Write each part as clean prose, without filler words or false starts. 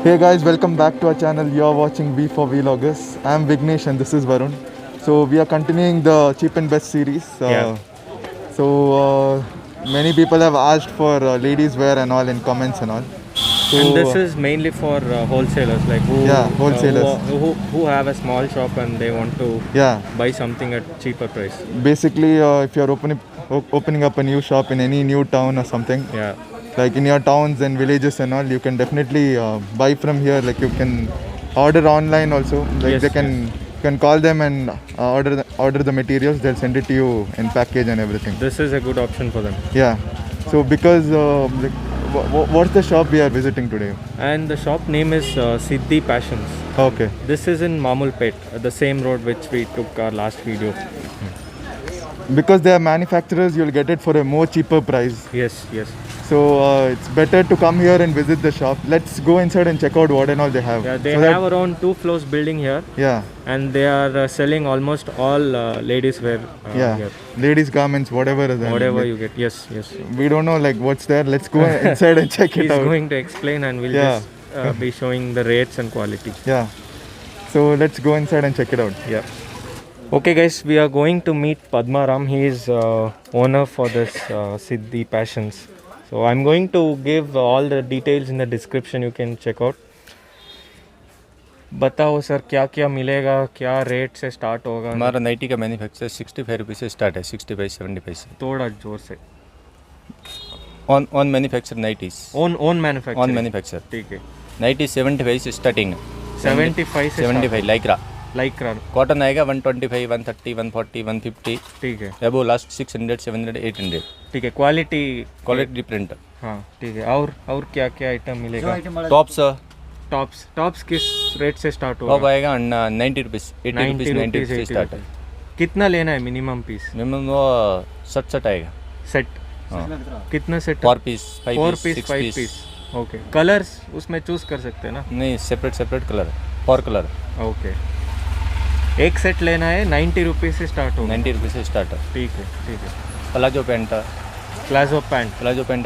Hey guys, welcome back to our channel. You are watching V for Vloggers. I am Vignesh and this is Varun. So we are continuing the cheap and best series. Yeah. Many people have asked for ladies wear and all in comments and all. And this So is mainly for wholesalers, like wholesalers. who have a small shop and they want to Yeah, buy something at cheaper price. basically if you are opening up a new shop in any new town or something, Yeah. like in your towns and villages and all, you can definitely buy from here. Like you can order online also. Like Yes, they can you can call them and order the materials. They'll send it to you in package and everything. This is a good option for them. Yeah. So because what's the shop we are visiting today? And the shop name is Siddhi Passions. Okay. This is in Mamulpet, the same road which we took our last video. Because they are manufacturers, you'll get it for a more cheaper price. Yes, yes. So it's better to come here and visit the shop. Let's go inside and check out what and all they have. Yeah, they So have around 2 floors building here, yeah. and they are selling almost all ladies wear Yeah, here. ladies garments, whatever is there. Whatever you get. Yes, yes. We don't know like what's there. Let's go inside and check it He's out. going to explain and we'll Yeah. just be showing the rates and quality. Yeah. So let's go inside and check it out. Yeah. Okay guys, we are going to meet Padma Ram. He is owner for this Siddhi Passions. So I'm going to give all the details in the description. You can check out. बताओ sir क्या क्या मिलेगा, क्या rate से start होगा? हमारा nightie का manufacture 65 रुपये से स्टार्ट है, 65 75 से। थोड़ा जोर से। On manufacture nighties. Own manufacture. On manufacture. ठीक है। नाइटी 75 से स्टार्टिंग है। 75 से 75 लाइक्रा। कॉटन आएगा 125 130 140 150। ठीक है। एबो लास्ट 600 700 800। ठीक है। Quality different. हाँ ठीक है। और क्या क्या आइटम मिलेगा? टॉप्स किस रेट से स्टार्ट होगा? टॉप आएगा 90 रुपीज़ 80 रुपीज़ से स्टार्ट है। कितना लेना है मिनिमम पीस? मिनिमम वो 60 आएगा सेट। हाँ। कितना set? 4 piece 5 piece. Okay. Colours उसमें चूज कर सकते हैं ना? नहीं, सेपरेट कलर है, 4 कलर। ओके। एक सेट लेना है 90 रुपीज़ से स्टार्ट होगा। 90 रुपीज़ से स्टार्ट है। ठीक है ठीक है। प्लाजो पैंट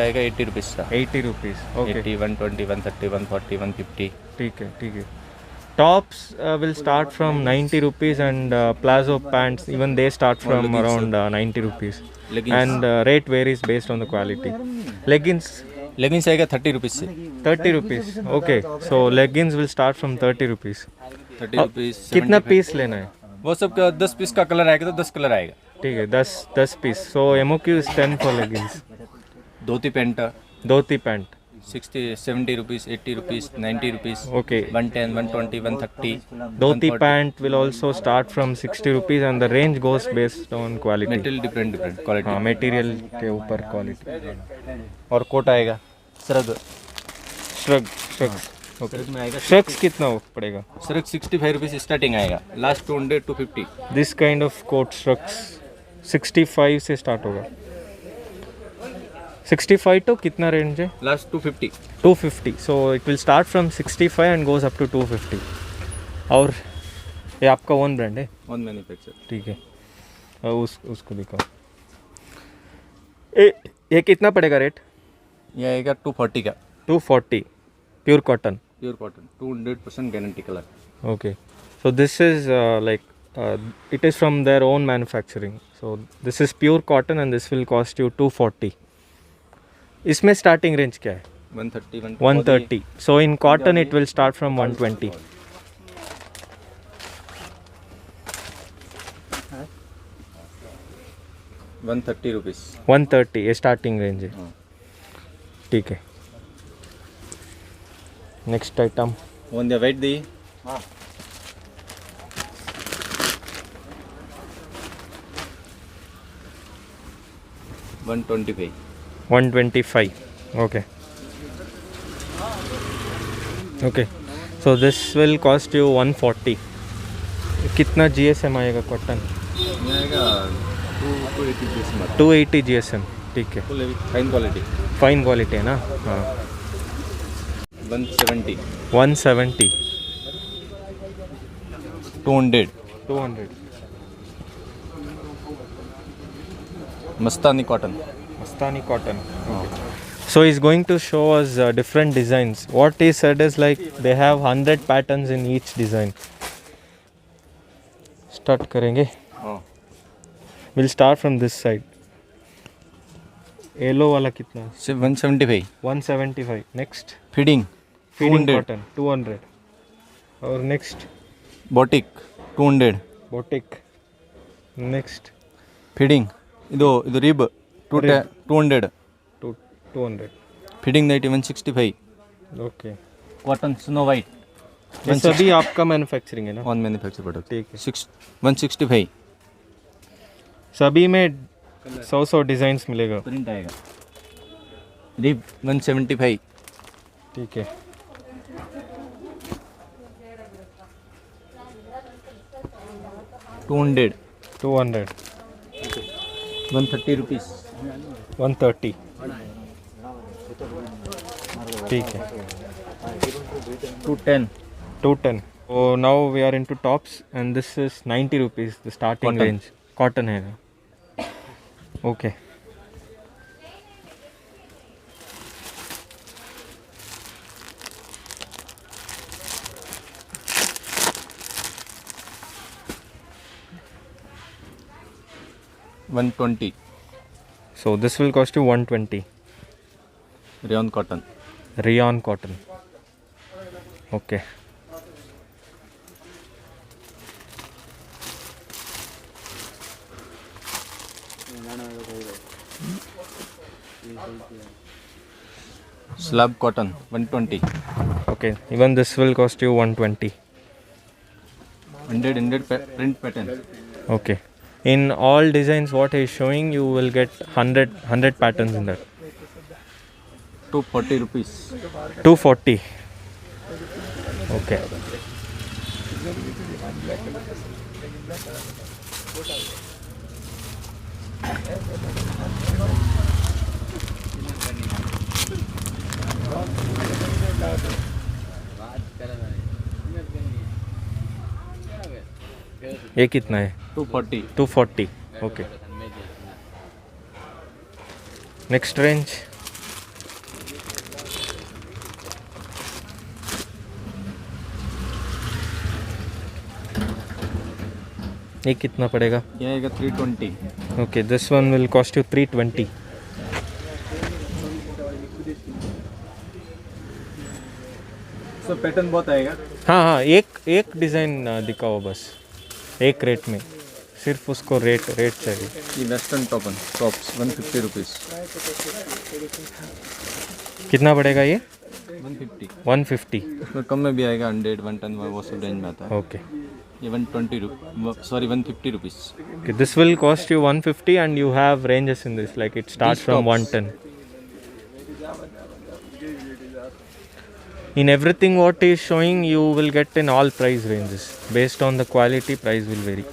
आएगा 80 रुपीज़ का। 80 रुपीज़। ओके। 80 120 130 140 150। ठीक है ठीक है। Tops will start from 90 rupees and plazo pants even they start from around 90 rupees. Leggings. And rate varies based on the quality. Leggings आएगा 30 रुपीज़ से। 30 rupees. Okay, so leggings will start from 30 rupees. 30 rupees. कितना piece लेना है? वो सब का 10 piece का colour आएगा तो 10 कलर आएगा। ठीक है। 10 piece. So MOQ is 10 for leggings. Dhoti pant 60 70 rupees 80 rupees 90 rupees. Okay. 110 120 130। Dhoti pant will also start from 60 rupees and the range goes based on quality. Material different quality. हाँ, material के ऊपर quality. और coat आएगा shrug में आएगा। Shrugs कितना पड़ेगा? Shrug 65 rupees starting आएगा, last 200 250। This kind of coat shrugs 65 से स्टार्ट होगा। 65 तो कितना रेंज है? Last 250। 250। So it will start from 65 and goes up to 250। और ये आपका ओन ब्रांड है? Own manufacture. ठीक है। उसको दिखाओ। ये कितना पड़ेगा रेट? ये आएगा 240 का। 240 pure cotton. 200% guarantee colour. Okay, so this is it is from their own manufacturing. So this is pure cotton and this will cost you 240. इसमें starting range क्या है? 130. So in cotton it will start from 120. ₹130। 130 ये starting range है। ठीक है। Next item. On the weight the. 125। 125. Okay. So this will cost you 140. कितना GSM आएगा cotton? आएगा 280 GSM। 280 GSM। ठीक है। फाइन क्वालिटी है ना? हाँ। 170। 170। 200। मस्तानी cotton. So he's going to show us different designs. What he said is like they have 100 patterns in each design. Start करेंगे. Oh. We'll start from this side. Yellow वाला कितना? 175. 175. Next. Feeding. Feeding 200. cotton 200. Or next. Botic 200. Botic. Next. Feeding. ಇದು rib Rib. 200. 200. Feeding nightly 165. Okay. Cotton Snow White ये सभी आपका manufacturing है ना? on manufactured product. ठीक है. 165. सभी में 100 डिजाइन्स मिलेगा. प्रिंट आएगा. रिब 175. ठीक है. $200. 130 rupees. 130. ठीक है. 210. 210. So now we are into tops and this is 90 rupees the starting Cotton. range. Cotton है ना? Okay. $120. So this will cost you 120. Rayon cotton. Rayon cotton. Okay. Slab cotton 120. Okay. Even this will cost you 120. 100 print pattern. Okay. In all designs what he is showing you will get 100 patterns in that. 240 rupees. 240. Okay. ये कितना है? 240. 240. Okay. Next range. ये कितना पड़ेगा? ये आएगा 320. Okay, this one will cost you 320. So pattern बहुत आएगा. हाँ एक डिज़ाइन दिखाओ बस एक रेट में सिर्फ उसको रेट चाहिए. ये वेस्टर्न टॉप्स 150 रुपीस. कितना पड़ेगा ये? 150. 150. उसमें कम में भी आएगा 100 110 वो सब रेंज में आता है. Okay. ये 150 rupees. Okay, this will cost you 150 and you have ranges in this like it starts These from tops. 110. In everything what he is showing you will get in all price ranges. Based on the quality price will vary.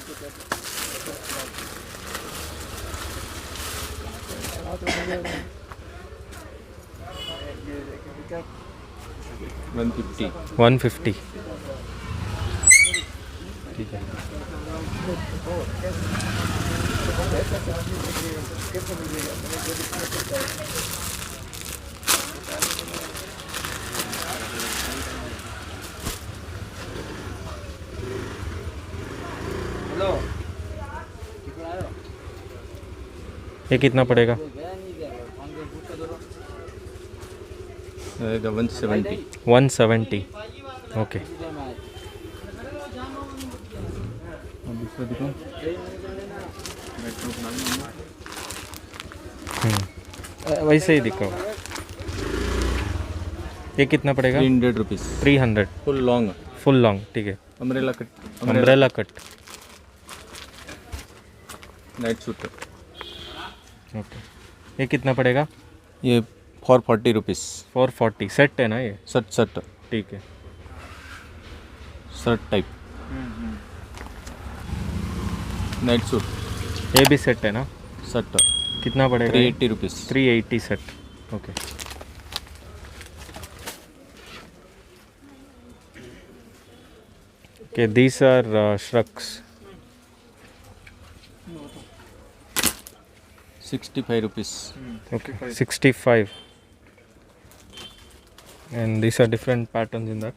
$150. 150. ठीक है. ये कितना पड़ेगा? आएगा 170. 170. Okay. दूसरा दिखाऊं? वैसे ही दिखाओ. ये कितना पड़ेगा? 300 rupees. 300. Full long. Full long. ठीक है. Umbrella cut. Umbrella cut. Night suit. Okay. ये कितना पड़ेगा? ये 440 रुपीस. 440. सेट है ना ये? शर्ट. ठीक है. Shirt type. Night suit. ये भी सेट है ना? शर्ट. कितना पड़ेगा? 380 rupees. 380 set. Okay. Okay, these are shrugs. 65 rupees. Okay, 65. And these are different patterns in that.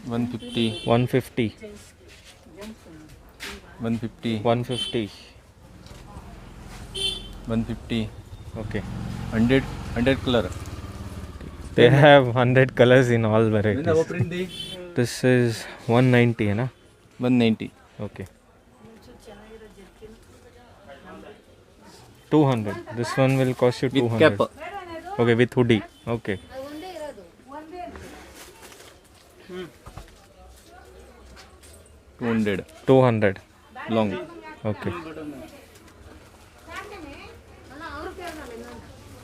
150, 150, 150, 150. 150, Okay. 100 color. They have 100 colors in all वो varieties. print they This is 190, है ना? 190. Okay. 200. This one will cost you With 200. cap. Okay, with hoodie. Okay. 200 200. long. Okay.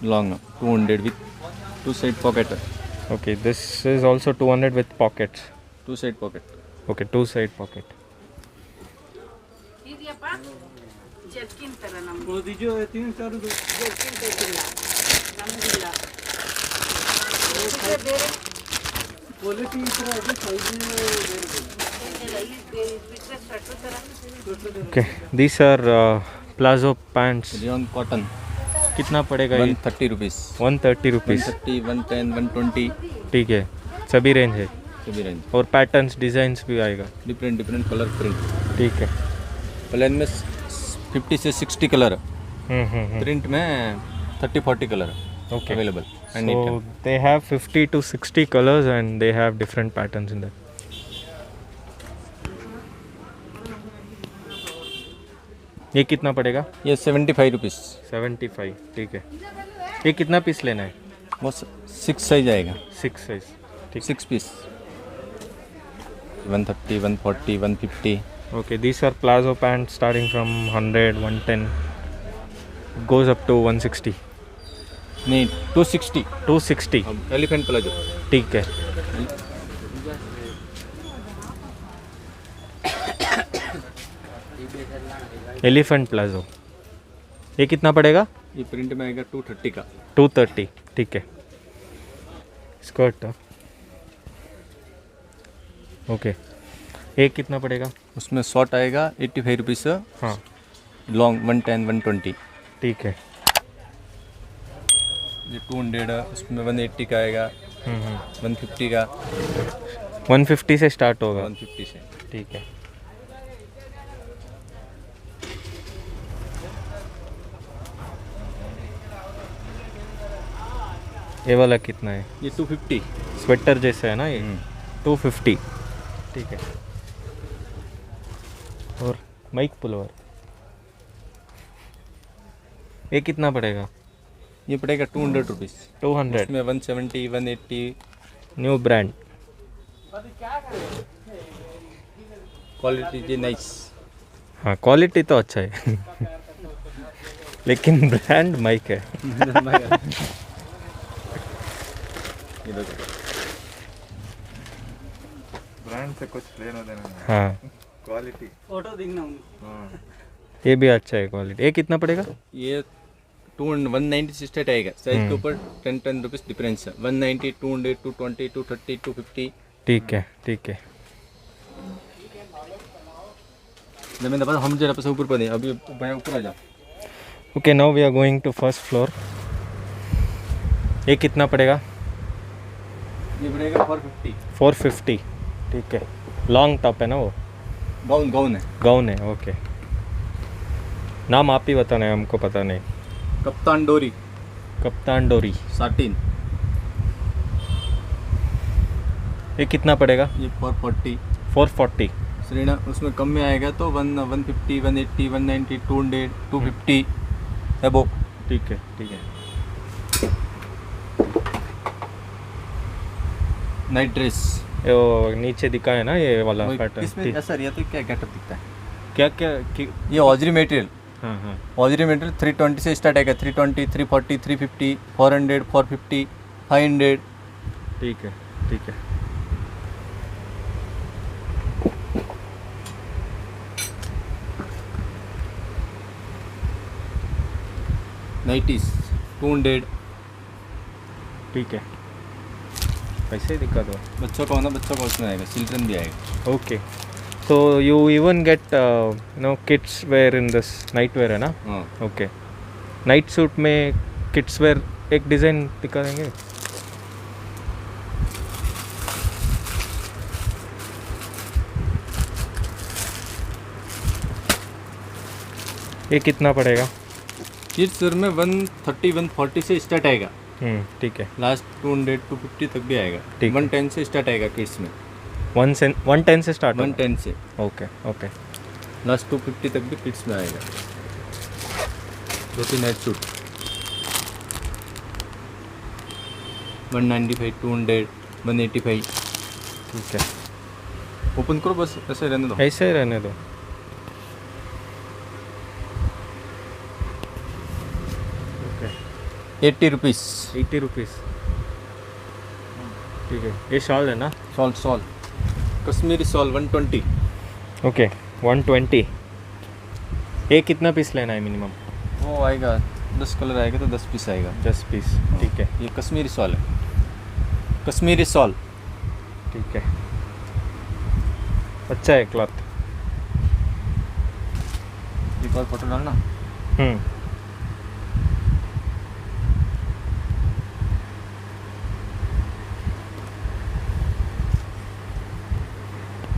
Long 200 with two side pocket. Okay, this is also 200 with pockets. Two side pocket. Okay, two side pocket. ಇದೆಯಪ್ಪ jerkin ತರ ನಮ್ಗೆ ನಮಗಿಲ್ಲ ಬೇರೆ quality ಈ ಥರ ಇದೆ size ಬಿಟ್ಟರೆ shirt ಥರ Okay, these are plazo pants. Rayon cotton. कितना पड़ेगा ये? 130 rupees. 130 रुपीज़. 130, 110, 120 ठीक है, सभी रेंज है. सभी रेंज. और पैटर्न्स डिज़ाइंस भी आएगा. Different colour print. ठीक है. प्लेन में 50 से 60 कलर. प्रिंट में 30-40 colour Okay. Available. So they have 50 to 60 colors and they have different patterns in that. ये कितना पड़ेगा? ये 75 रुपीज़. 75. ठीक है. ये कितना पीस लेना है? वो 6 साइज आएगा. 6 साइज. ठीक. 6 piece. 130, 140, 150. Okay, these are plazo pants starting from 100, 110. Goes up to 160. नहीं 260. 260. Elephant palazzo. ठीक है. Elephant palazzo. ये कितना पड़ेगा? ये प्रिंट में आएगा 230 का. 230. ठीक है. स्कर्ट. ओके. ये कितना पड़ेगा? उसमें शॉर्ट आएगा 85 रुपीज़. हाँ. लॉन्ग 110, 120. ठीक है. ये 200 उसमें 180 का आएगा. 150 का. 150 से स्टार्ट होगा. 150 से. ठीक है. ये वाला कितना है? ये 250. स्वेटर जैसा है ना ये? 250. ठीक है. और माइक पुलवर. ये कितना पड़ेगा? ये पड़ेगा 200 रुपीज़. 200. इसमें 170, 180. New brand. क्वालिटी जी नाइस. हाँ, क्वालिटी तो अच्छा है. लेकिन ब्रांड माइक है. ब्रांड से कुछ लेना देना नहीं. हाँ, क्वालिटी. ಫೋಟೋ ದಿನ ये भी अच्छा है क्वालिटी. ये कितना पड़ेगा? ये 190 से स्टार्ट आएगा. साइज के ऊपर 10 रुपीज़ डिफरेंस है. 190, 200, 220, 230, 250. ठीक है. ठीक है. मैं दबा हम जरा पैसा ऊपर पर दे. अभी भैया ऊपर आ जा. Okay, now we are going to first floor. ये कितना पड़ेगा? ये पड़ेगा 450. 450. ठीक है. लॉन्ग टॉप है ना वो? गाउन है. गाउन है. ओके. नाम आप ही बताना है, हमको पता नहीं. कप्तान डोरी. कप्तान डोरी. साटिन. ये कितना पड़ेगा? ये 440. 440. श्रीना उसमें कम में आएगा तो 150, 180, 190, 200, 250 एबो. ठीक है. ठीक है. Night dress. ये वो नीचे दिखा है ना ये वाला इसमें पैटर्न. ऐसा रिया तो क्या गेटअप दिखता है. क्या क्या ये ऑजरी मटेरियल. हाँ हाँ. ऑजरी मटेरियल 320 से स्टार्ट आएगा. 320, 340, 350, 400, 450, 500. ठीक है. ठीक है. नाइटीज 200. ठीक है. पैसे दिखा दो. बच्चों का होना बच्चों का उसमें आएगा. चिल्ड्रन भी आएगा. Okay. So you even get kids wear in this night wear है ना? हाँ. ओके. नाइट सूट में किड्स वेयर एक डिज़ाइन दिखा देंगे. ये कितना पड़ेगा? किड्स वेयर में 130 140 से स्टार्ट आएगा, ठीक है। लास्ट 200 250 तक भी आएगा। ठीक है। 110 से स्टार्ट आएगा किड्स में, 110 से स्टार्ट होगा? 110 से ओके ओके। लास्ट 250 तक भी किड्स में आएगा। जैसे नाइट सूट 195 200 185। ठीक है, ओपन करो बस, ऐसे रहने दो। ऐसे ही रहने दो। 80 रुपीज़। 80 रुपीज़। ठीक है, ये शॉल है ना? Shawl Kashmiri shawl 120। ओके 120। ये कितना पीस लेना है मिनिमम? वो आएगा 10 कलर आएगा तो 10 पीस आएगा। 10 पीस। ठीक है ये कश्मीरी सॉल है, कश्मीरी सॉल। ठीक है, अच्छा है क्लॉथ। एक और फोटो डालना।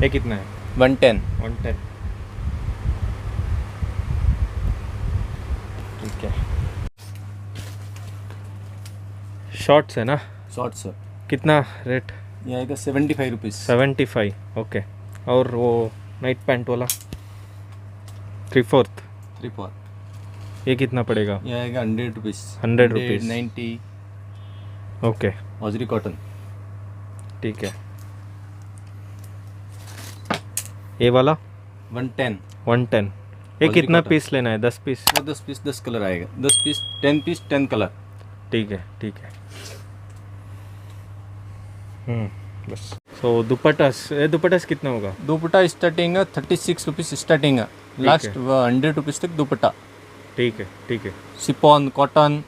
ये कितना है? 110। 110। ठीक है, शॉर्ट्स है ना? शॉर्ट्स कितना रेट? ये आएगा 75 रुपीज़। 75। ओके। और वो नाइट पैंट वाला 3/4 3/4 ये कितना पड़ेगा? ये आएगा 100 rupees. 100 rupees. 90 okay hosiery cotton. ठीक है। ये वाला 110। 110। ये Hosiery कितना cotton। पीस लेना है? 10 पीस? वो 10 पीस 10 कलर आएगा। 10 पीस 10 पीस 10 कलर। ठीक है ठीक है। बस। सो दुपट्टास, ये दुपट्टास कितना होगा? दुपट्टा स्टार्टिंग है 36 रुपीज़ स्टार्टिंग है, लास्ट 100 रुपीज़ तक दुपट्टा। ठीक है ठीक है, सिपॉन कॉटन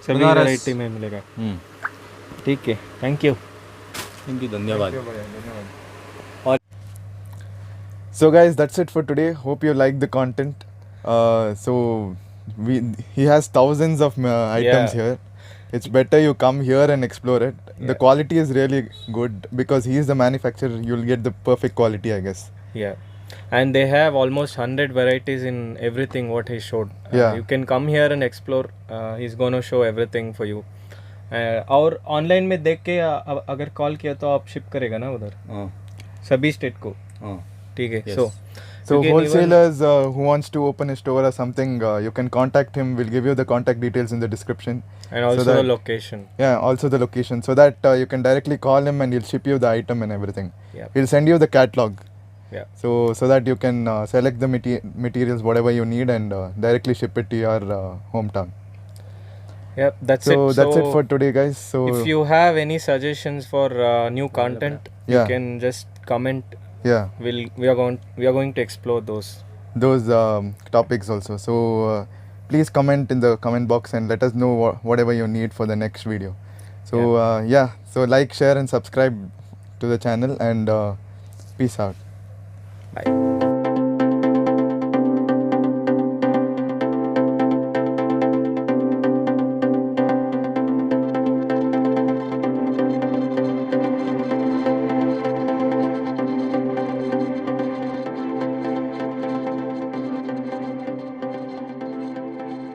सभी बनारस। वैरायटी में मिलेगा। ठीक है, थैंक यू। थैंक यू, धन्यवाद। So guys, that's it for today. Hope you liked the content. So he has thousands of items Yeah. here. It's better you come here and explore it. The Yeah. quality is really good because he is the manufacturer. You'll get the perfect quality, I guess. Yeah, and they have almost 100 varieties in everything what he showed. Yeah. You can come here and explore. He's gonna show everything for you. और online में देख के अगर call किया तो आप ship करेगा ना उधर हाँ सभी स्टेट को? हाँ। ठीक है। Yes. So you can wholesalers who wants to open a store or something, you can contact him. We'll give you the contact details in the description. and also that- the location. Yeah, also the location, so that you can directly call him and he'll ship you the item and everything. Yeah. He'll send you the catalog. Yeah. So that you can select the materials whatever you need and directly ship it to your hometown. Yeah, that's So it. that's it for today, guys. So If you have any suggestions for new content, you Yeah. can just comment. yeah, We are going to explore those. those topics also. So please comment in the comment box and let us know whatever you need for the next video. So yeah, so like, share and subscribe to the channel and peace out. Bye.